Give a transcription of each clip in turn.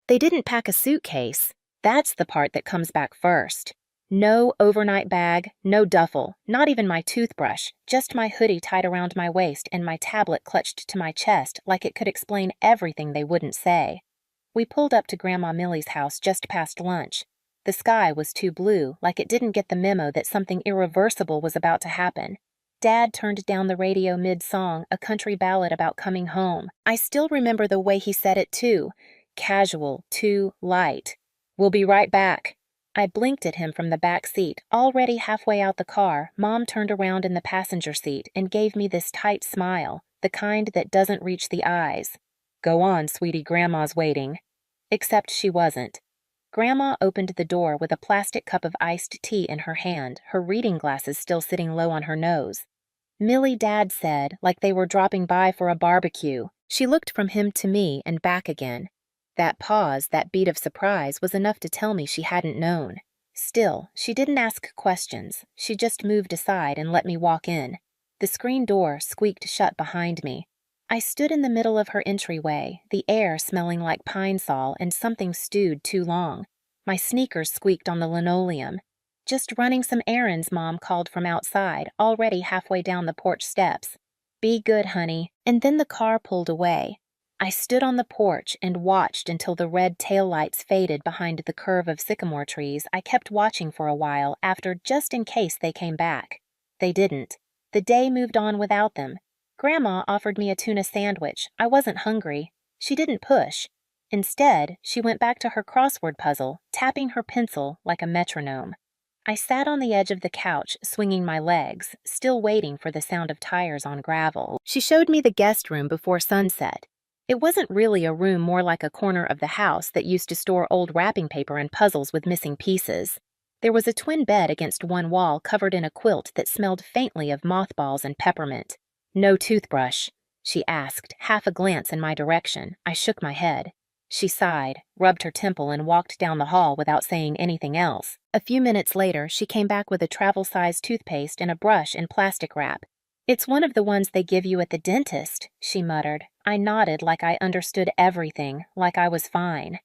They didn't pack a suitcase. That's the part that comes back first. No overnight bag, no duffel, not even my toothbrush, just my hoodie tied around my waist and my tablet clutched to my chest like it could explain everything they wouldn't say. We pulled up to Grandma Millie's house just past lunch. The sky was too blue, like it didn't get the memo that something irreversible was about to happen. Dad turned down the radio mid-song, a country ballad about coming home. I still remember the way he said it, too. Casual, too light. "We'll be right back." I blinked at him from the back seat. Already halfway out the car, Mom turned around in the passenger seat and gave me this tight smile, the kind that doesn't reach the eyes. "Go on, sweetie, Grandma's waiting." Except she wasn't. Grandma opened the door with a plastic cup of iced tea in her hand, her reading glasses still sitting low on her nose. "Millie," Dad said, like they were dropping by for a barbecue. She looked from him to me and back again. That pause, that beat of surprise, was enough to tell me she hadn't known. Still, she didn't ask questions. She just moved aside and let me walk in. The screen door squeaked shut behind me. I stood in the middle of her entryway, the air smelling like pine sol and something stewed too long. My sneakers squeaked on the linoleum. "Just running some errands," Mom called from outside, already halfway down the porch steps. "Be good, honey." And then the car pulled away. I stood on the porch and watched until the red taillights faded behind the curve of sycamore trees. I kept watching for a while after, just in case they came back. They didn't. The day moved on without them. Grandma offered me a tuna sandwich. I wasn't hungry. She didn't push. Instead, she went back to her crossword puzzle, tapping her pencil like a metronome. I sat on the edge of the couch, swinging my legs, still waiting for the sound of tires on gravel. She showed me the guest room before sunset. It wasn't really a room, more like a corner of the house that used to store old wrapping paper and puzzles with missing pieces. There was a twin bed against one wall covered in a quilt that smelled faintly of mothballs and peppermint. "No toothbrush?" she asked, half a glance in my direction. I shook my head. She sighed, rubbed her temple, and walked down the hall without saying anything else. A few minutes later, she came back with a travel-sized toothpaste and a brush in plastic wrap. "It's one of the ones they give you at the dentist," she muttered. I nodded like I understood everything, like I was fine.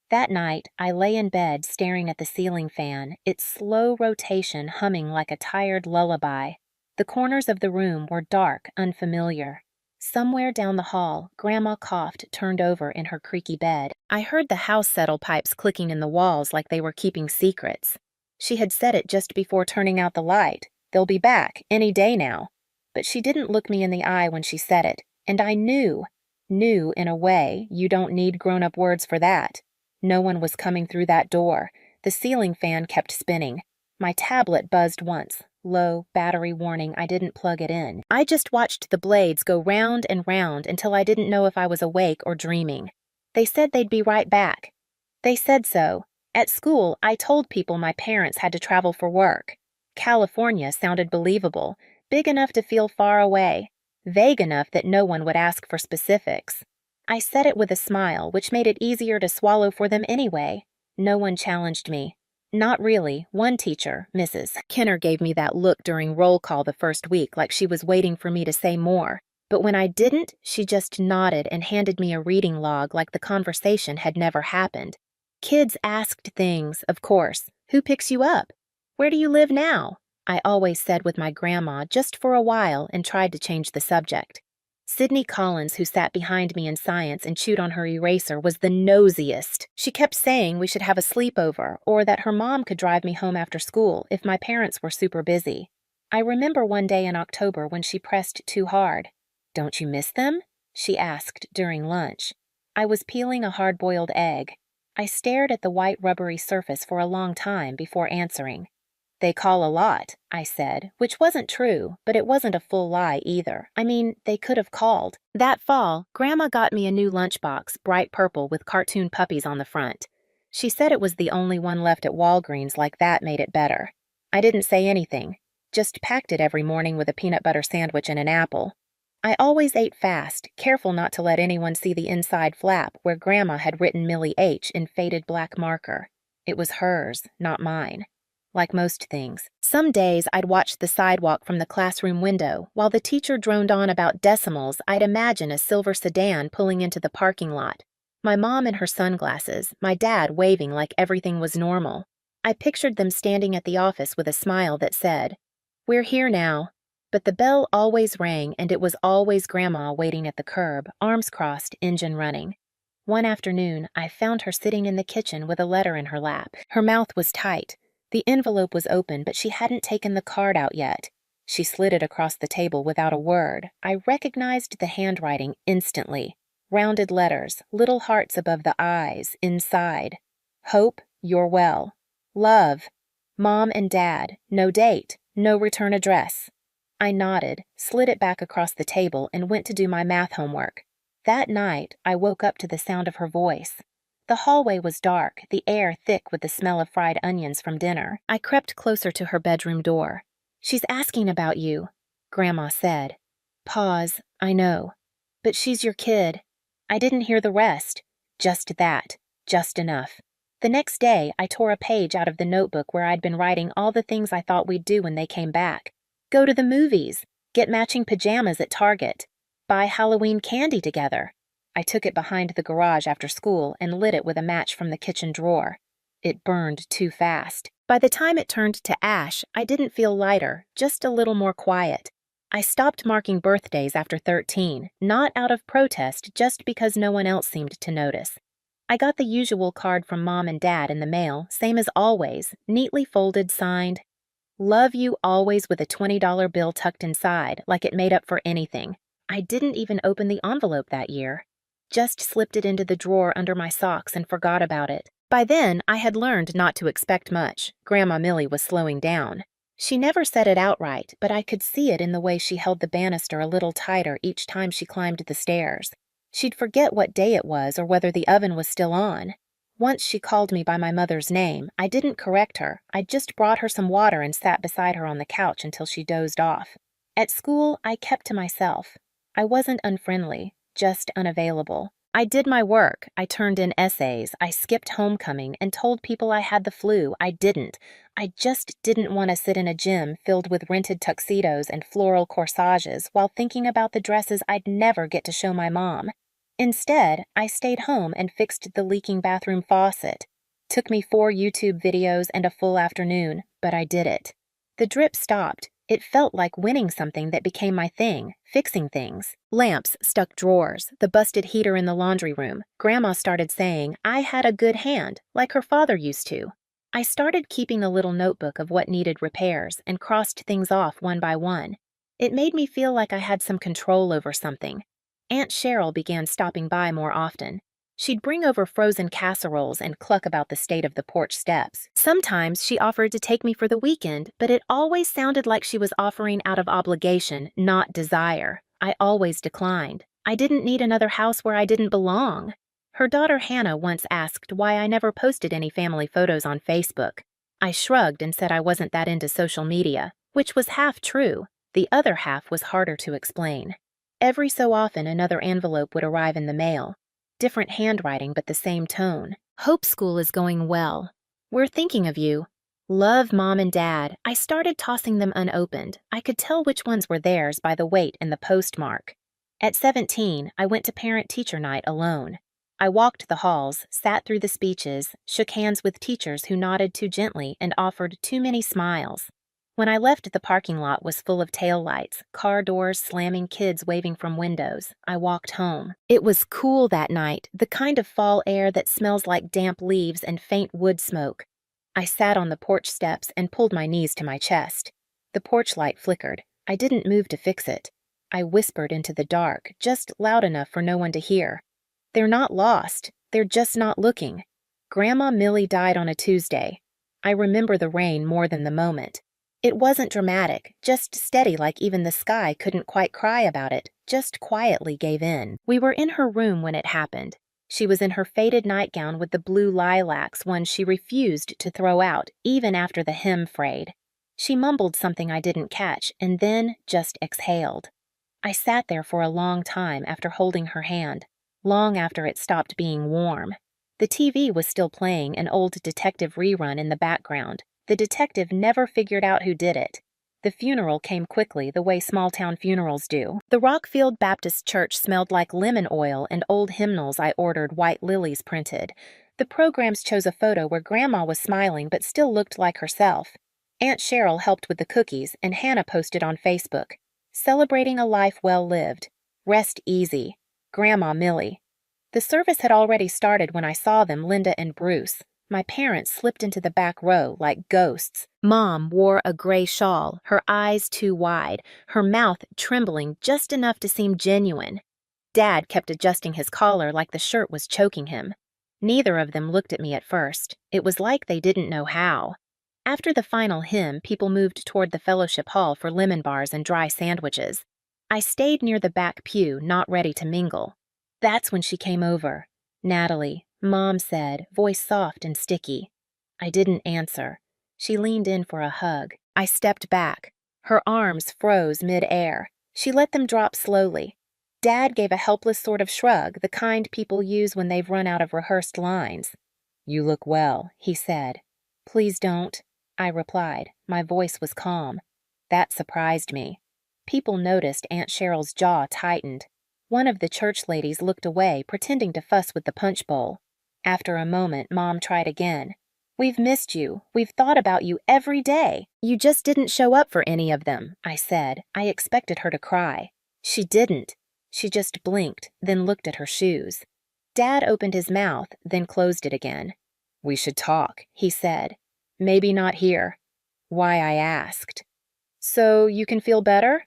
That night, I lay in bed staring at the ceiling fan, its slow rotation humming like a tired lullaby. The corners of the room were dark, unfamiliar. Somewhere down the hall, Grandma coughed, turned over in her creaky bed. I heard the house settle pipes clicking in the walls like they were keeping secrets. She had said it just before turning out the light. "They'll be back, any day now." But she didn't look me in the eye when she said it, and I knew in a way, you don't need grown-up words for that. No one was coming through that door. The ceiling fan kept spinning. My tablet buzzed once. Low, battery warning, I didn't plug it in. I just watched the blades go round and round until I didn't know if I was awake or dreaming. They said they'd be right back. They said so. At school, I told people my parents had to travel for work. California sounded believable, big enough to feel far away, vague enough that no one would ask for specifics. I said it with a smile, which made it easier to swallow for them anyway. No one challenged me. Not really. One teacher, Mrs. Kinner, gave me that look during roll call the first week, like she was waiting for me to say more. But when I didn't, she just nodded and handed me a reading log like the conversation had never happened. Kids asked things, of course. "Who picks you up? Where do you live now?" I always said with my grandma, just for a while, and tried to change the subject. Sydney Collins, who sat behind me in science and chewed on her eraser, was the nosiest. She kept saying we should have a sleepover, or that her mom could drive me home after school if my parents were super busy. I remember one day in October when she pressed too hard. "Don't you miss them?" she asked during lunch. I was peeling a hard-boiled egg. I stared at the white rubbery surface for a long time before answering. "They call a lot," I said, which wasn't true, but it wasn't a full lie either. I mean, they could have called. That fall, Grandma got me a new lunchbox, bright purple with cartoon puppies on the front. She said it was the only one left at Walgreens, like that made it better. I didn't say anything, just packed it every morning with a peanut butter sandwich and an apple. I always ate fast, careful not to let anyone see the inside flap where Grandma had written Millie H. in faded black marker. It was hers, not mine. Like most things, some days I'd watch the sidewalk from the classroom window. While the teacher droned on about decimals, I'd imagine a silver sedan pulling into the parking lot. My mom in her sunglasses, my dad waving like everything was normal. I pictured them standing at the office with a smile that said, "We're here now." But the bell always rang, and it was always Grandma waiting at the curb, arms crossed, engine running. One afternoon, I found her sitting in the kitchen with a letter in her lap. Her mouth was tight. The envelope was open, but she hadn't taken the card out yet. She slid it across the table without a word. I recognized the handwriting instantly. Rounded letters, little hearts above the eyes, inside. Hope, you're well. Love. Mom and Dad. No date. No return address. I nodded, slid it back across the table, and went to do my math homework. That night, I woke up to the sound of her voice. The hallway was dark, the air thick with the smell of fried onions from dinner. I crept closer to her bedroom door. "She's asking about you," Grandma said. Pause. I know. "But she's your kid." I didn't hear the rest. Just that. Just enough. The next day, I tore a page out of the notebook where I'd been writing all the things I thought we'd do when they came back. Go to the movies. Get matching pajamas at Target. Buy Halloween candy together. I took it behind the garage after school and lit it with a match from the kitchen drawer. It burned too fast. By the time it turned to ash, I didn't feel lighter, just a little more quiet. I stopped marking birthdays after 13, not out of protest, just because no one else seemed to notice. I got the usual card from Mom and Dad in the mail, same as always, neatly folded, signed, "Love you always," with a $20 bill tucked inside, like it made up for anything. I didn't even open the envelope that year. Just slipped it into the drawer under my socks and forgot about it. By then, I had learned not to expect much. Grandma Millie was slowing down. She never said it outright, but I could see it in the way she held the banister a little tighter each time she climbed the stairs. She'd forget what day it was or whether the oven was still on. Once she called me by my mother's name. I didn't correct her. I just brought her some water and sat beside her on the couch until she dozed off. At school, I kept to myself. I wasn't unfriendly, just unavailable. I did my work. I turned in essays. I skipped homecoming and told people I had the flu. I didn't. I just didn't want to sit in a gym filled with rented tuxedos and floral corsages while thinking about the dresses I'd never get to show my mom. Instead, I stayed home and fixed the leaking bathroom faucet. Took me 4 YouTube videos and a full afternoon, but I did it. The drip stopped. It felt like winning something that became my thing, fixing things. Lamps stuck drawers, the busted heater in the laundry room. Grandma started saying I had a good hand, like her father used to. I started keeping a little notebook of what needed repairs and crossed things off one by one. It made me feel like I had some control over something. Aunt Cheryl began stopping by more often. She'd bring over frozen casseroles and cluck about the state of the porch steps. Sometimes she offered to take me for the weekend, but it always sounded like she was offering out of obligation, not desire. I always declined. I didn't need another house where I didn't belong. Her daughter Hannah once asked why I never posted any family photos on Facebook. I shrugged and said I wasn't that into social media, which was half true. The other half was harder to explain. Every so often another envelope would arrive in the mail. Different handwriting, but the same tone. "Hope school is going well. We're thinking of you. Love, Mom and Dad." I started tossing them unopened. I could tell which ones were theirs by the weight and the postmark. At 17, I went to parent-teacher night alone. I walked the halls, sat through the speeches, shook hands with teachers who nodded too gently and offered too many smiles. When I left, the parking lot was full of taillights, car doors slamming, kids waving from windows. I walked home. It was cool that night, the kind of fall air that smells like damp leaves and faint wood smoke. I sat on the porch steps and pulled my knees to my chest. The porch light flickered. I didn't move to fix it. I whispered into the dark, just loud enough for no one to hear. "They're not lost. They're just not looking." Grandma Millie died on a Tuesday. I remember the rain more than the moment. It wasn't dramatic, just steady, like even the sky couldn't quite cry about it, just quietly gave in. We were in her room when it happened. She was in her faded nightgown with the blue lilacs, one she refused to throw out, even after the hem frayed. She mumbled something I didn't catch, and then just exhaled. I sat there for a long time after holding her hand, long after it stopped being warm. The TV was still playing an old detective rerun in the background. The detective never figured out who did it. The funeral came quickly, the way small-town funerals do. The Rockfield Baptist Church smelled like lemon oil and old hymnals I ordered white lilies printed. The programs chose a photo where Grandma was smiling but still looked like herself. Aunt Cheryl helped with the cookies, and Hannah posted on Facebook, "Celebrating a life well lived. Rest easy. Grandma Millie." The service had already started when I saw them, Linda and Bruce. My parents slipped into the back row like ghosts. Mom wore a gray shawl, her eyes too wide, her mouth trembling just enough to seem genuine. Dad kept adjusting his collar like the shirt was choking him. Neither of them looked at me at first. It was like they didn't know how. After the final hymn, people moved toward the fellowship hall for lemon bars and dry sandwiches. I stayed near the back pew, not ready to mingle. That's when she came over. "Natalie," Mom said, voice soft and sticky. I didn't answer. She leaned in for a hug. I stepped back. Her arms froze mid-air. She let them drop slowly. Dad gave a helpless sort of shrug, the kind people use when they've run out of rehearsed lines. "You look well," he said. "Please don't," I replied. My voice was calm. That surprised me. People noticed Aunt Cheryl's jaw tightened. One of the church ladies looked away, pretending to fuss with the punch bowl. After a moment, Mom tried again. "We've missed you. We've thought about you every day. You just didn't show up for any of them," I said. I expected her to cry. She didn't. She just blinked, then looked at her shoes. Dad opened his mouth, then closed it again. "We should talk," he said. "Maybe not here." Why, I asked. "So you can feel better?"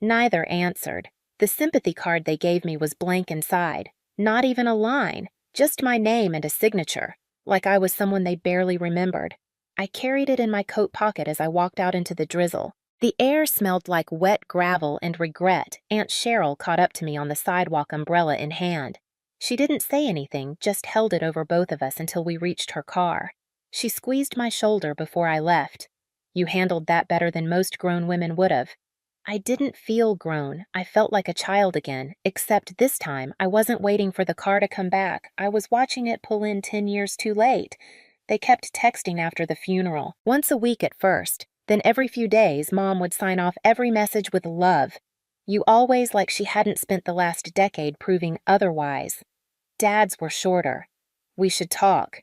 Neither answered. The sympathy card they gave me was blank inside. Not even a line. Just my name and a signature, like I was someone they barely remembered. I carried it in my coat pocket as I walked out into the drizzle. The air smelled like wet gravel and regret. Aunt Cheryl caught up to me on the sidewalk, umbrella in hand. She didn't say anything, just held it over both of us until we reached her car. She squeezed my shoulder before I left. "You handled that better than most grown women would have." I didn't feel grown. I felt like a child again, except this time I wasn't waiting for the car to come back. I was watching it pull in 10 years too late. They kept texting after the funeral, once a week at first. Then every few days, Mom would sign off every message with love. "You always," like she hadn't spent the last decade proving otherwise. Dad's were shorter. "We should talk.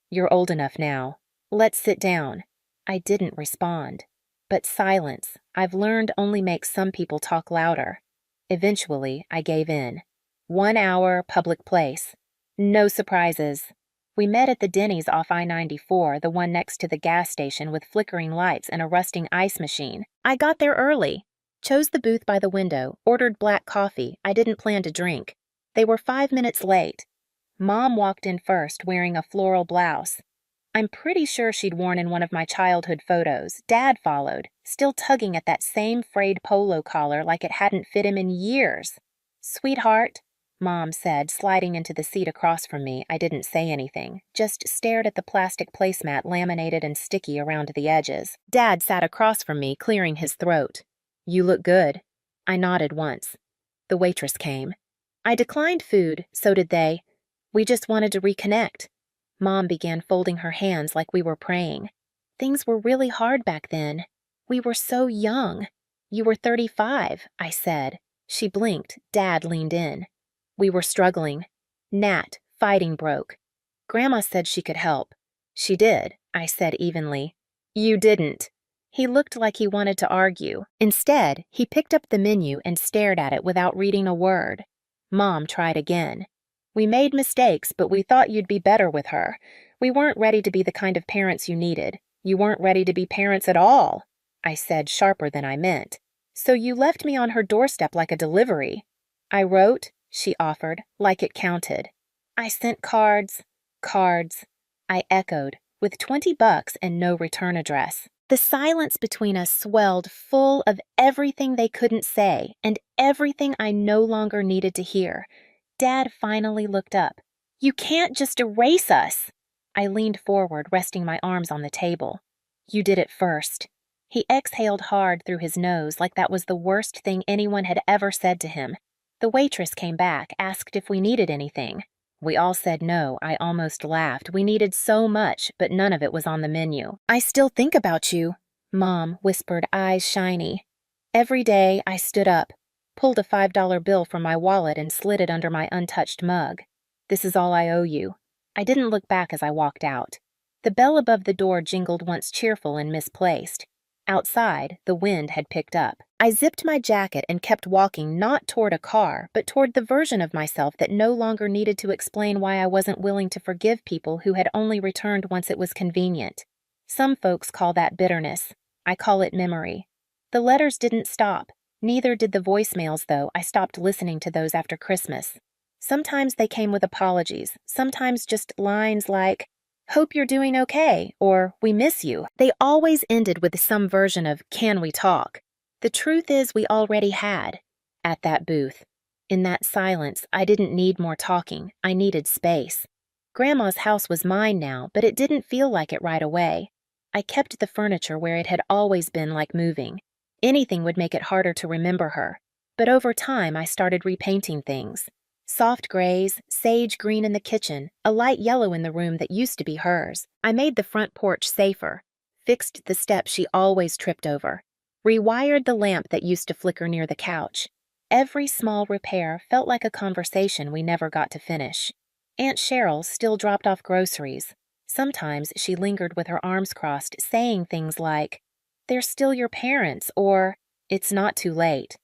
You're old enough now. Let's sit down." I didn't respond. But silence, I've learned, only makes some people talk louder. Eventually, I gave in. 1 hour, public place. No surprises. We met at the Denny's off I-94, the one next to the gas station with flickering lights and a rusting ice machine. I got there early. Chose the booth by the window, ordered black coffee. I didn't plan to drink. They were 5 minutes late. Mom walked in first, wearing a floral blouse. I'm pretty sure she'd worn in one of my childhood photos. Dad followed, still tugging at that same frayed polo collar like it hadn't fit him in years. "Sweetheart," Mom said, sliding into the seat across from me. I didn't say anything, just stared at the plastic placemat laminated and sticky around the edges. Dad sat across from me, clearing his throat. "You look good." I nodded once. The waitress came. I declined food, so did they. We just wanted to reconnect. Mom began folding her hands like we were praying. "Things were really hard back then. We were so young." "You were 35, I said. She blinked. Dad leaned in. "We were struggling. Nat, fighting broke. Grandma said she could help." "She did," I said evenly. "You didn't." He looked like he wanted to argue. Instead, he picked up the menu and stared at it without reading a word. Mom tried again. "We made mistakes, but we thought you'd be better with her. We weren't ready to be the kind of parents you needed. You weren't ready to be parents at all," I said, sharper than I meant. "So you left me on her doorstep like a delivery." "I wrote," she offered, like it counted. "I sent cards." "Cards," I echoed, with $20 and no return address. The silence between us swelled, full of everything they couldn't say and everything I no longer needed to hear. Dad finally looked up. "You can't just erase us." I leaned forward, resting my arms on the table. "You did it first." He exhaled hard through his nose like that was the worst thing anyone had ever said to him. The waitress came back, asked if we needed anything. We all said no. I almost laughed. We needed so much, but none of it was on the menu. "I still think about you," Mom whispered, eyes shiny. Every day I stood up, pulled a $5 bill from my wallet and slid it under my untouched mug. This is all I owe you. I didn't look back as I walked out. The bell above the door jingled once cheerful and misplaced. Outside, the wind had picked up. I zipped my jacket and kept walking not toward a car, but toward the version of myself that no longer needed to explain why I wasn't willing to forgive people who had only returned once it was convenient. Some folks call that bitterness. I call it memory. The letters didn't stop. Neither did the voicemails, though. I stopped listening to those after Christmas. Sometimes they came with apologies, sometimes just lines like, "Hope you're doing okay," or "We miss you." They always ended with some version of, "Can we talk?" The truth is, we already had. At that booth. In that silence, I didn't need more talking. I needed space. Grandma's house was mine now, but it didn't feel like it right away. I kept the furniture where it had always been, like moving. Anything would make it harder to remember her. But over time, I started repainting things. Soft grays, sage green in the kitchen, a light yellow in the room that used to be hers. I made the front porch safer, fixed the steps she always tripped over, rewired the lamp that used to flicker near the couch. Every small repair felt like a conversation we never got to finish. Aunt Cheryl still dropped off groceries. Sometimes she lingered with her arms crossed, saying things like, "They're still your parents," or, "It's not too late."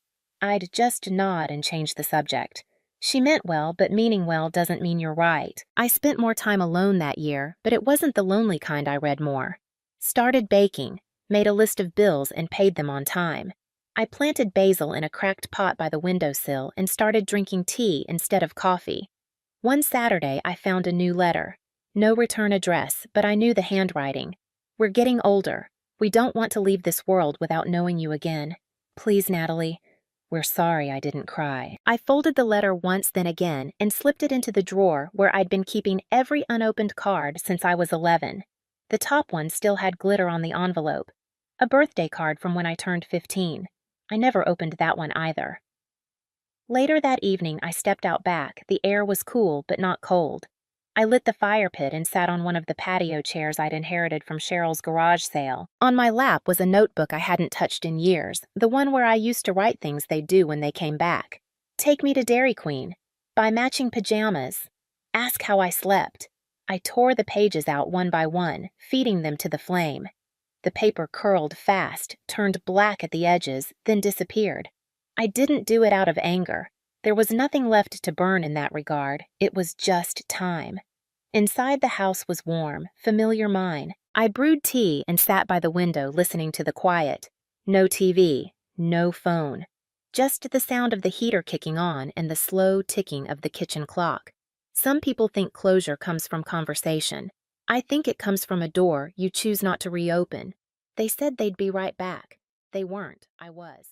I'd just nod and change the subject. She meant well, but meaning well doesn't mean you're right. I spent more time alone that year, but it wasn't the lonely kind. I read more. Started baking, made a list of bills and paid them on time. I planted basil in a cracked pot by the windowsill and started drinking tea instead of coffee. One Saturday, I found a new letter. No return address, but I knew the handwriting. "We're getting older. We don't want to leave this world without knowing you again. Please, Natalie. We're sorry I didn't cry." I folded the letter once, then again, and slipped it into the drawer where I'd been keeping every unopened card since I was 11. The top one still had glitter on the envelope. A birthday card from when I turned 15. I never opened that one either. Later that evening, I stepped out back. The air was cool, but not cold. I lit the fire pit and sat on one of the patio chairs I'd inherited from Cheryl's garage sale. On my lap was a notebook I hadn't touched in years, the one where I used to write things they'd do when they came back. Take me to Dairy Queen. Buy matching pajamas. Ask how I slept. I tore the pages out one by one, feeding them to the flame. The paper curled fast, turned black at the edges, then disappeared. I didn't do it out of anger. There was nothing left to burn in that regard. It was just time. Inside the house was warm, familiar mine. I brewed tea and sat by the window listening to the quiet. No TV, no phone. Just the sound of the heater kicking on and the slow ticking of the kitchen clock. Some people think closure comes from conversation. I think it comes from a door you choose not to reopen. They said they'd be right back. They weren't. I was.